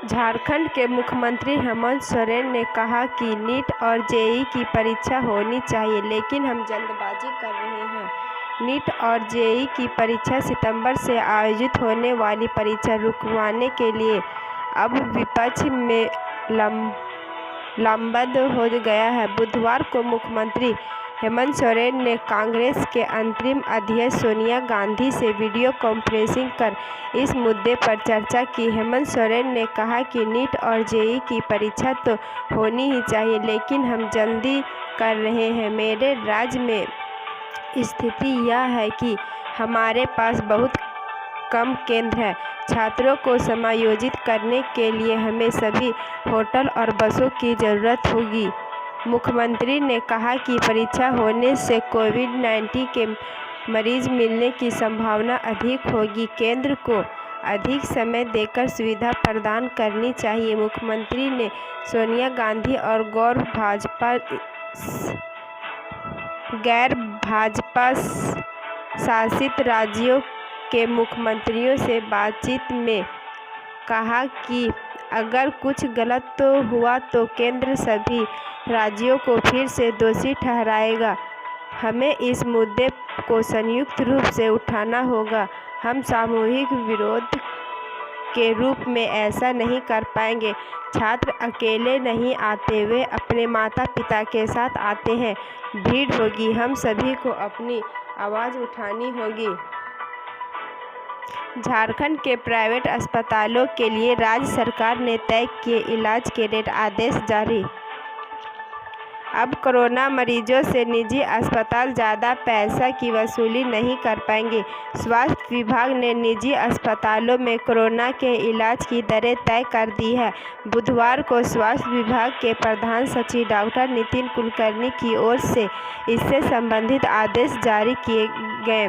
झारखंड के मुख्यमंत्री हेमंत सोरेन ने कहा कि नीट और जेईई की परीक्षा होनी चाहिए, लेकिन हम जल्दबाजी कर रहे हैं। नीट और जेईई की परीक्षा सितंबर से आयोजित होने वाली परीक्षा रुकवाने के लिए अब विपक्ष में लामबंद हो गया है। बुधवार को मुख्यमंत्री हेमंत सोरेन ने कांग्रेस के अंतरिम अध्यक्ष सोनिया गांधी से वीडियो कॉन्फ्रेंसिंग कर इस मुद्दे पर चर्चा की। हेमंत सोरेन ने कहा कि नीट और जेईई की परीक्षा तो होनी ही चाहिए, लेकिन हम जल्दी कर रहे हैं। मेरे राज्य में स्थिति यह है कि हमारे पास बहुत कम केंद्र हैं। छात्रों को समायोजित करने के लिए हमें सभी होटल और बसों की ज़रूरत होगी। मुख्यमंत्री ने कहा कि परीक्षा होने से कोविड-19 के मरीज मिलने की संभावना अधिक होगी। केंद्र को अधिक समय देकर सुविधा प्रदान करनी चाहिए। मुख्यमंत्री ने सोनिया गांधी और गैर भाजपा शासित राज्यों के मुख्यमंत्रियों से बातचीत में कहा कि अगर कुछ गलत हुआ तो केंद्र सभी राज्यों को फिर से दोषी ठहराएगा। हमें इस मुद्दे को संयुक्त रूप से उठाना होगा। हम सामूहिक विरोध के रूप में ऐसा नहीं कर पाएंगे। छात्र अकेले नहीं आते, वे अपने माता पिता के साथ आते हैं। भीड़ होगी, हम सभी को अपनी आवाज़ उठानी होगी। झारखंड के प्राइवेट अस्पतालों के लिए राज्य सरकार ने तय किए इलाज के रेट, आदेश जारी। अब कोरोना मरीजों से निजी अस्पताल ज़्यादा पैसा की वसूली नहीं कर पाएंगे। स्वास्थ्य विभाग ने निजी अस्पतालों में कोरोना के इलाज की दरें तय कर दी है। बुधवार को स्वास्थ्य विभाग के प्रधान सचिव डॉक्टर नितिन कुलकर्णी की ओर से इससे संबंधित आदेश जारी किए गए।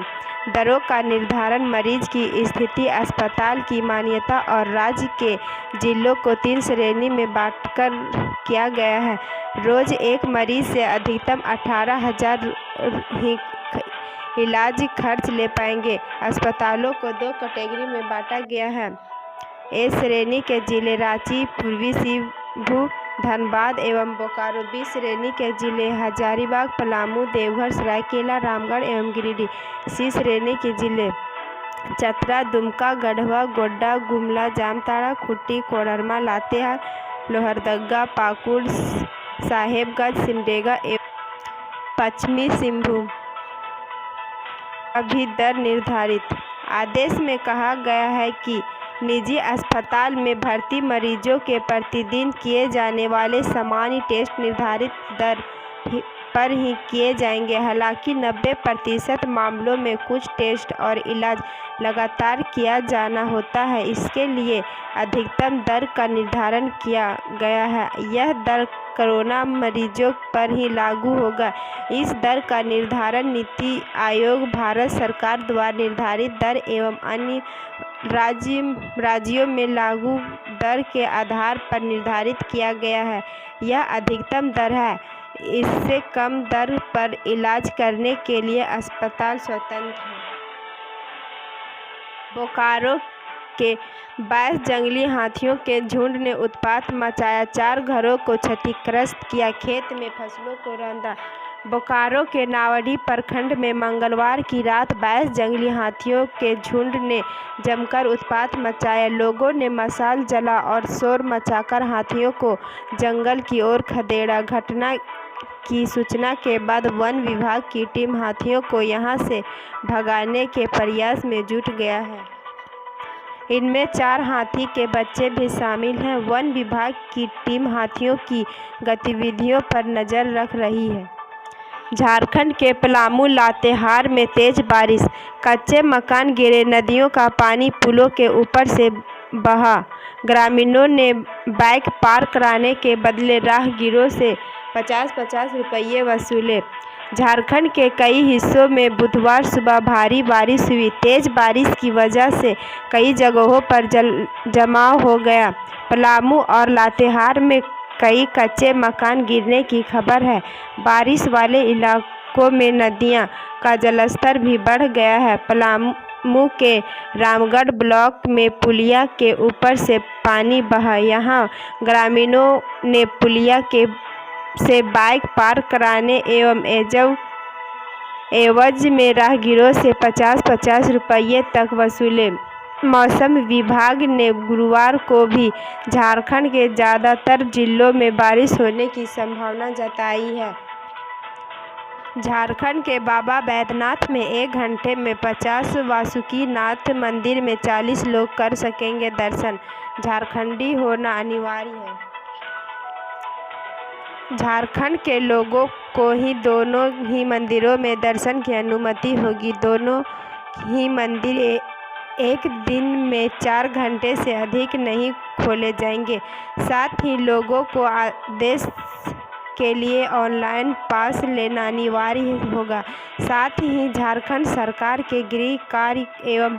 दरों का निर्धारण मरीज की स्थिति, अस्पताल की मान्यता और राज्य के जिलों को 3 श्रेणी में बांटकर किया गया है। रोज एक मरीज से अधिकतम 18,000 ही इलाज खर्च ले पाएंगे। अस्पतालों को 2 कैटेगरी में बांटा गया है। ए श्रेणी के जिले रांची, पूर्वी सिंहभूम, धनबाद एवं बोकारो। बी श्रेणी के जिले हजारीबाग, पलामू, देवघर, सरायकेला, रामगढ़ एवं गिरिडीह। सी श्रेणी के जिले चतरा, दुमका, गढ़वा, गोड्डा, गुमला, जामताड़ा, खूंटी, कोडरमा, लातेहार, लोहरदगा, पाकुड़, साहेबगंज, सिमडेगा एवं पश्चिमी सिंहभूम। अभी दर निर्धारित। आदेश में कहा गया है कि निजी अस्पताल में भर्ती मरीजों के प्रतिदिन किए जाने वाले सामान्य टेस्ट निर्धारित दर पर ही किए जाएंगे। हालांकि 90% मामलों में कुछ टेस्ट और इलाज लगातार किया जाना होता है। इसके लिए अधिकतम दर का निर्धारण किया गया है। यह दर कोरोना मरीजों पर ही लागू होगा। इस दर का निर्धारण नीति आयोग, भारत सरकार द्वारा निर्धारित दर एवं अन्य राज्यों में लागू दर के आधार पर निर्धारित किया गया है। यह अधिकतम दर है। इससे कम दर पर इलाज करने के लिए अस्पताल स्वतंत्र हैं। बोकारो के 22 जंगली हाथियों के झुंड ने उत्पात मचाया, 4 घरों को क्षतिग्रस्त किया, खेत में फसलों को रौंदा। बोकारो के नावडी प्रखंड में मंगलवार की रात 22 जंगली हाथियों के झुंड ने जमकर उत्पात मचाया। लोगों ने मशाल जला और शोर मचाकर हाथियों को जंगल की ओर खदेड़ा। घटना की सूचना के बाद वन विभाग की टीम हाथियों को यहां से भगाने के प्रयास में जुट गया है। इनमें 4 हाथी के बच्चे भी शामिल हैं। वन विभाग की टीम हाथियों की गतिविधियों पर नजर रख रही है। झारखंड के पलामू, लातेहार में तेज बारिश, कच्चे मकान गिरे, नदियों का पानी पुलों के ऊपर से बहा। ग्रामीणों ने बाइक पार कराने के बदले राहगीरों से 50-50 रुपये वसूले। झारखंड के कई हिस्सों में बुधवार सुबह भारी बारिश हुई। तेज बारिश की वजह से कई जगहों पर जमाव हो गया। पलामू और लातेहार में कई कच्चे मकान गिरने की खबर है। बारिश वाले इलाकों में नदियों का जलस्तर भी बढ़ गया है। पलामू के रामगढ़ ब्लॉक में पुलिया के ऊपर से पानी बहा। यहां ग्रामीणों ने पुलिया से बाइक पार कराने एवं एवज में राहगीरों से 50-50 रुपये तक वसूले। मौसम विभाग ने गुरुवार को भी झारखंड के ज़्यादातर जिलों में बारिश होने की संभावना जताई है। झारखंड के बाबा बैद्यनाथ में 1 घंटे में 50, वासुकीनाथ मंदिर में 40 लोग कर सकेंगे दर्शन। झारखंडी होना अनिवार्य है। झारखंड के लोगों को ही दोनों ही मंदिरों में दर्शन की अनुमति होगी। दोनों ही मंदिर एक दिन में 4 घंटे से अधिक नहीं खोले जाएंगे। साथ ही लोगों को आदेश के लिए ऑनलाइन पास लेना अनिवार्य होगा। साथ ही झारखंड सरकार के गृह कार्य एवं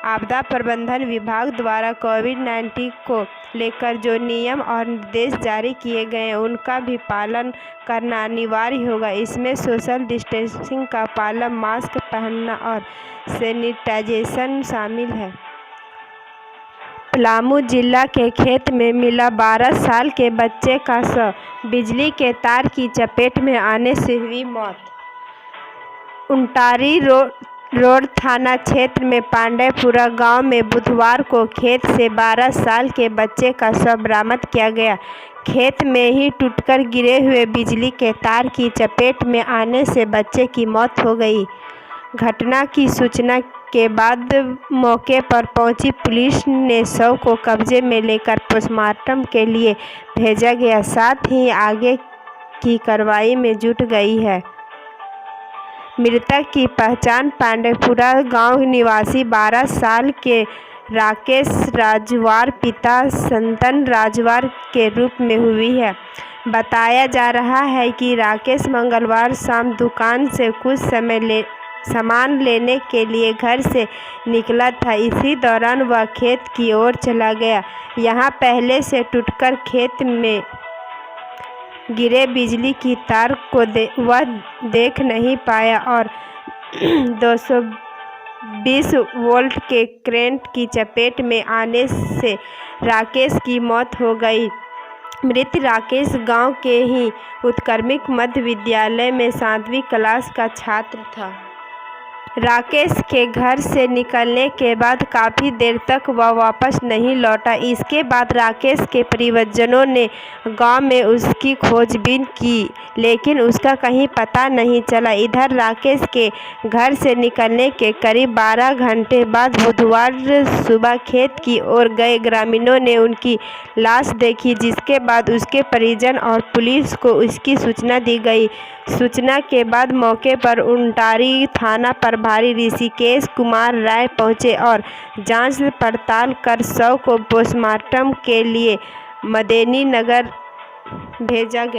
आपदा प्रबंधन विभाग द्वारा कोविड-19 को लेकर जो नियम और निर्देश जारी किए गए हैं उनका भी पालन करना अनिवार्य होगा। इसमें सोशल डिस्टेंसिंग का पालन, मास्क पहनना और सैनिटाइजेशन शामिल है। पलामू जिला के खेत में मिला 12 साल के बच्चे का शव, बिजली के तार की चपेट में आने से हुई मौत। उंटारी रोड थाना क्षेत्र में पांडेपुरा गांव में बुधवार को खेत से 12 साल के बच्चे का शव बरामद किया गया। खेत में ही टूटकर गिरे हुए बिजली के तार की चपेट में आने से बच्चे की मौत हो गई। घटना की सूचना के बाद मौके पर पहुंची पुलिस ने शव को कब्जे में लेकर पोस्टमार्टम के लिए भेजा गया। साथ ही आगे की कार्रवाई में जुट गई है। मृतक की पहचान पांडेपुरा गांव निवासी 12 साल के राकेश राजवार पिता संतन राजवार के रूप में हुई है। बताया जा रहा है कि राकेश मंगलवार शाम दुकान से कुछ समय सामान लेने के लिए घर से निकला था। इसी दौरान वह खेत की ओर चला गया। यहां पहले से टूटकर खेत में गिरे बिजली की तार को वह देख नहीं पाया और 220 वोल्ट के करंट की चपेट में आने से राकेश की मौत हो गई। मृत राकेश गांव के ही उत्क्रमिक मध्य विद्यालय में 7वीं क्लास का छात्र था। राकेश के घर से निकलने के बाद काफ़ी देर तक वह वापस नहीं लौटा। इसके बाद राकेश के परिजनों ने गांव में उसकी खोजबीन की, लेकिन उसका कहीं पता नहीं चला। इधर राकेश के घर से निकलने के करीब 12 घंटे बाद बुधवार सुबह खेत की ओर गए ग्रामीणों ने उनकी लाश देखी, जिसके बाद उसके परिजन और पुलिस को उसकी सूचना दी गई। सूचना के बाद मौके पर उंटारी थाना प्रभारी ऋषिकेश कुमार राय पहुंचे और जांच पड़ताल कर शव को पोस्टमार्टम के लिए मदेनी नगर भेजा गया।